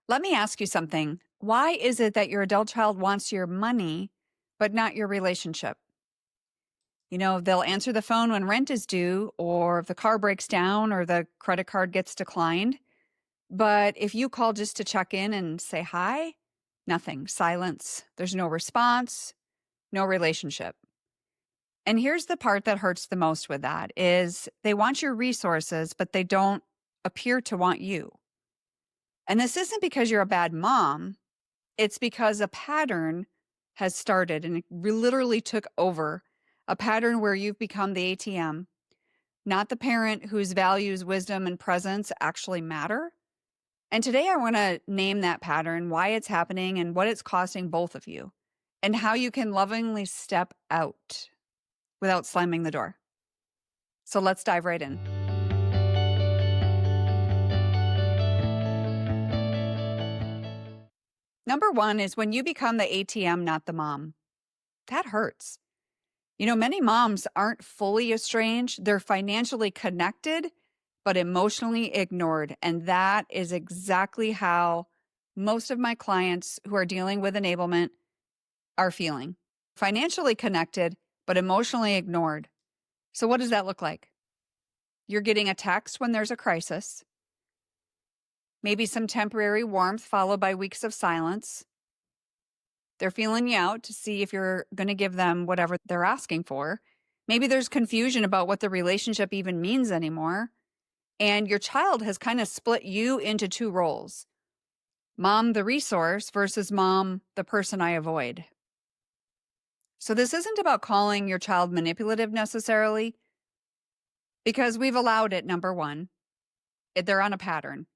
Let me ask you something. Why is it that your adult child wants your money, but not your relationship? They'll answer the phone when rent is due, or if the car breaks down, or the credit card gets declined. But if you call just to check in and say hi, nothing, silence. There's no response, no relationship. And here's the part that hurts the most with that is they want your resources, but they don't appear to want you. And this isn't because you're a bad mom. It's because a pattern has started and it literally took over, a pattern where you've become the ATM, not the parent whose values, wisdom, and presence actually matter. And today I want to name that pattern, why it's happening, and what it's costing both of you, and how you can lovingly step out without slamming the door. So let's dive right in. Number one is when you become the ATM, not the mom. That hurts. Many moms aren't fully estranged. They're financially connected, but emotionally ignored. And that is exactly how most of my clients who are dealing with enablement are feeling. Financially connected, but emotionally ignored. So what does that look like? You're getting a text when there's a crisis, maybe some temporary warmth followed by weeks of silence. They're feeling you out to see if you're going to give them whatever they're asking for. Maybe there's confusion about what the relationship even means anymore. And your child has kind of split you into two roles: mom, the resource, versus mom, the person I avoid. So this isn't about calling your child manipulative necessarily, because we've allowed it, number one. They're on a pattern.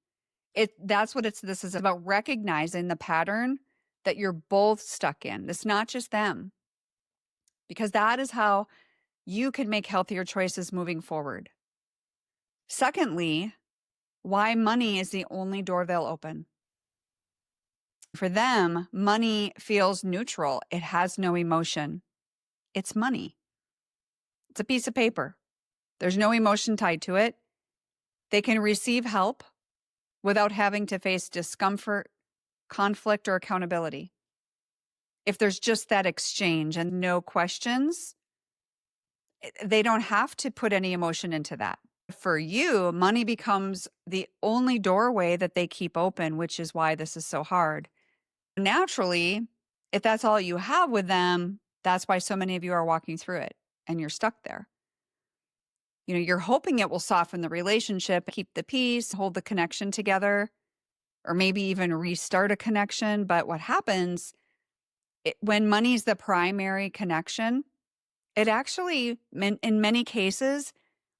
This is about recognizing the pattern that you're both stuck in. It's not just them, because that is how you can make healthier choices moving forward. Secondly, why money is the only door they'll open. For them, money feels neutral. It has no emotion. It's money. It's a piece of paper. There's no emotion tied to it. They can receive help without having to face discomfort, conflict, or accountability. If there's just that exchange and no questions, they don't have to put any emotion into that. For you, money becomes the only doorway that they keep open, which is why this is so hard. Naturally, if that's all you have with them, that's why so many of you are walking through it and you're stuck there. You're hoping it will soften the relationship, keep the peace, hold the connection together, or maybe even restart a connection. But what happens when money is the primary connection, it actually, in many cases,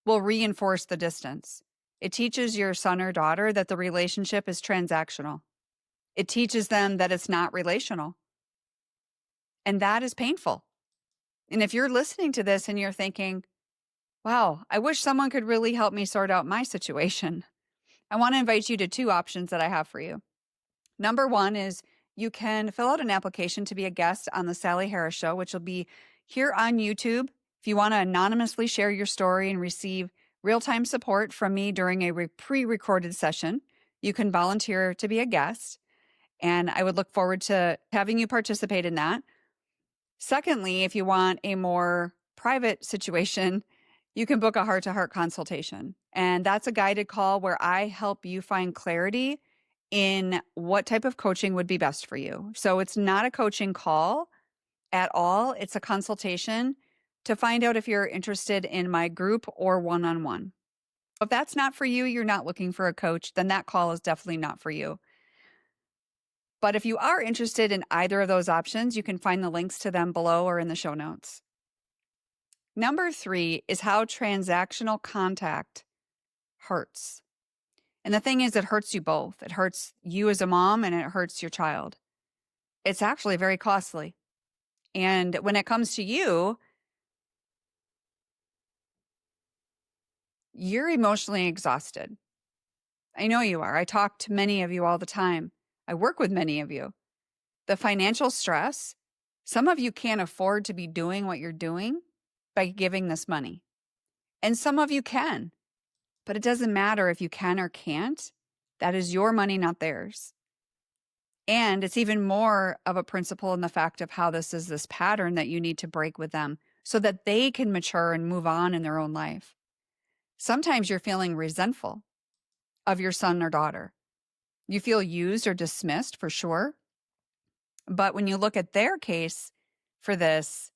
will reinforce the distance. It teaches your son or daughter that the relationship is transactional. It teaches them that it's not relational. And that is painful. And if you're listening to this and you're thinking, wow, I wish someone could really help me sort out my situation, I want to invite you to two options that I have for you. Number one is you can fill out an application to be a guest on the Sally Harris Show, which will be here on YouTube. If you want to anonymously share your story and receive real-time support from me during a pre-recorded session, you can volunteer to be a guest. And I would look forward to having you participate in that. Secondly, if you want a more private situation, you can book a heart-to-heart consultation. And that's a guided call where I help you find clarity in what type of coaching would be best for you. So it's not a coaching call at all. It's a consultation to find out if you're interested in my group or one-on-one. If that's not for you, you're not looking for a coach, then that call is definitely not for you. But if you are interested in either of those options, you can find the links to them below or in the show notes. Number 3 is how transactional contact hurts. And the thing is, it hurts you both. It hurts you as a mom and it hurts your child. It's actually very costly. And when it comes to you, you're emotionally exhausted. I know you are. I talk to many of you all the time. I work with many of you. The financial stress, some of you can't afford to be doing what you're doing by giving this money. And some of you can, but it doesn't matter if you can or can't. That is your money, not theirs. And it's even more of a principle in the fact of how this is this pattern that you need to break with them so that they can mature and move on in their own life. Sometimes you're feeling resentful of your son or daughter. You feel used or dismissed for sure. But when you look at their case for this,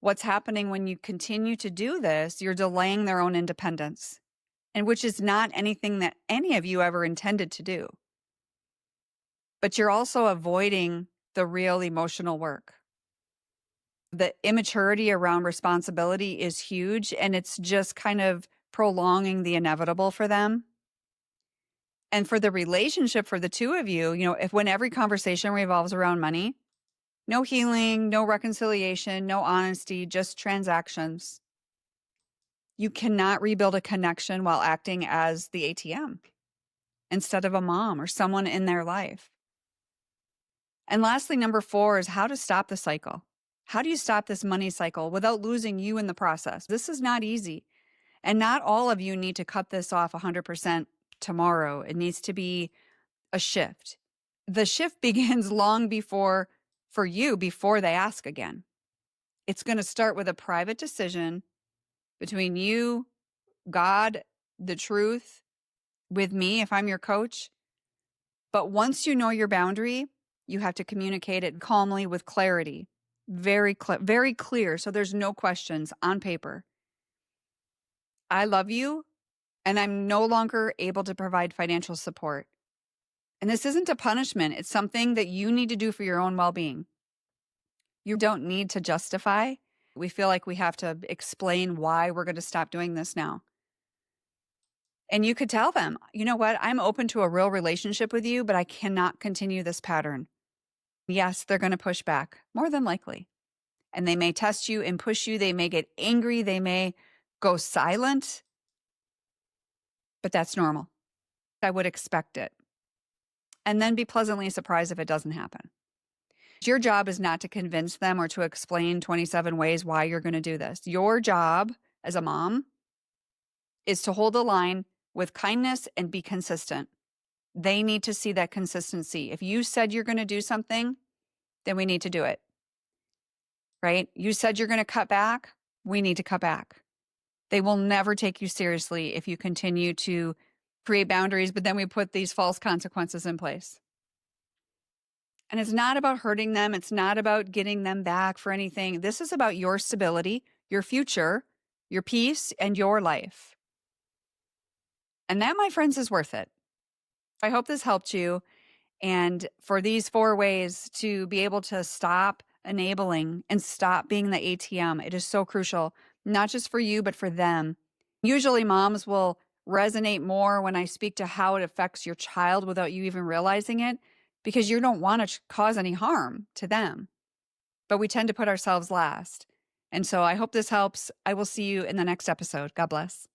what's happening when you continue to do this, you're delaying their own independence, and which is not anything that any of you ever intended to do. But you're also avoiding the real emotional work. The immaturity around responsibility is huge, and it's just kind of prolonging the inevitable for them. And for the relationship for the two of you, if when every conversation revolves around money, no healing, no reconciliation, no honesty, just transactions. You cannot rebuild a connection while acting as the ATM instead of a mom or someone in their life. And lastly, number 4 is how to stop the cycle. How do you stop this money cycle without losing you in the process? This is not easy. And not all of you need to cut this off 100% tomorrow. It needs to be a shift. The shift begins long before, for you, before they ask again. It's going to start with a private decision between you, God, the truth, with me, if I'm your coach. But once you know your boundary, you have to communicate it calmly with clarity, very clear. So there's no questions on paper. I love you, and I'm no longer able to provide financial support. And this isn't a punishment. It's something that you need to do for your own well-being. You don't need to justify. We feel like we have to explain why we're going to stop doing this now. And you could tell them, you know what? I'm open to a real relationship with you, but I cannot continue this pattern. Yes, they're going to push back, more than likely. And they may test you and push you. They may get angry. They may go silent. But that's normal. I would expect it. And then be pleasantly surprised if it doesn't happen. Your job is not to convince them or to explain 27 ways why you're going to do this. Your job as a mom is to hold the line with kindness and be consistent. They need to see that consistency. If you said you're going to do something, then we need to do it. Right? You said you're going to cut back, we need to cut back. They will never take you seriously if you continue to create boundaries, but then we put these false consequences in place. And it's not about hurting them. It's not about getting them back for anything. This is about your stability, your future, your peace, and your life. And that, my friends, is worth it. I hope this helped you. And for these 4 ways to be able to stop enabling and stop being the ATM, it is so crucial, not just for you, but for them. Usually moms will resonate more when I speak to how it affects your child without you even realizing it, because you don't want to cause any harm to them. But we tend to put ourselves last. And so I hope this helps. I will see you in the next episode. God bless.